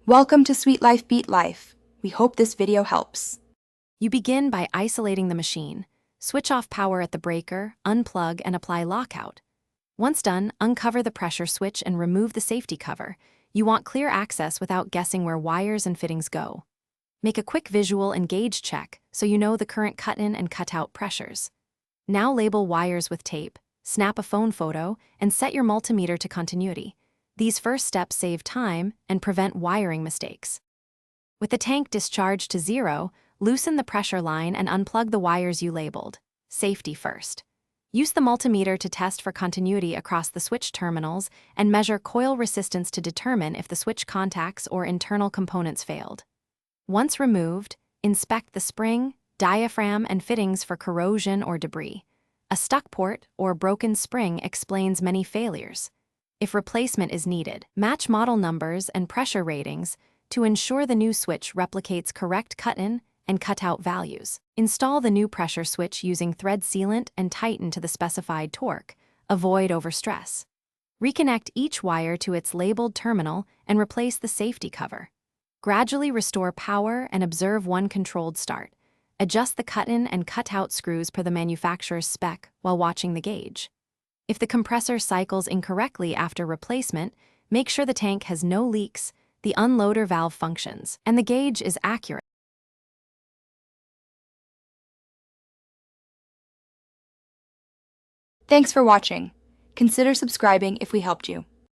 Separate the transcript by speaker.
Speaker 1: Welcome to Sweet Life Beat Life. We hope this video helps.
Speaker 2: You begin by isolating the machine. Switch off power at the breaker, unplug, and apply lockout. Once done, uncover the pressure switch and remove the safety cover. You want clear access without guessing where wires and fittings go. Make a quick visual and gauge check so you know the current cut-in and cut-out pressures. Now label wires with tape, snap a phone photo, and set your multimeter to continuity. These first steps save time and prevent wiring mistakes. With the tank discharged to zero, loosen the pressure line and unplug the wires you labeled. Safety first. Use the multimeter to test for continuity across the switch terminals and measure coil resistance to determine if the switch contacts or internal components failed. Once removed, inspect the spring, diaphragm, and fittings for corrosion or debris. A stuck port or broken spring explains many failures. If replacement is needed, match model numbers and pressure ratings to ensure the new switch replicates correct cut-in and cut-out values. Install the new pressure switch using thread sealant and tighten to the specified torque. Avoid overstress. Reconnect each wire to its labeled terminal and replace the safety cover. Gradually restore power and observe one controlled start. Adjust the cut-in and cut-out screws per the manufacturer's spec while watching the gauge. If the compressor cycles incorrectly after replacement, make sure the tank has no leaks, the unloader valve functions, and the gauge is accurate.
Speaker 1: Thanks for watching. Consider subscribing if we helped you.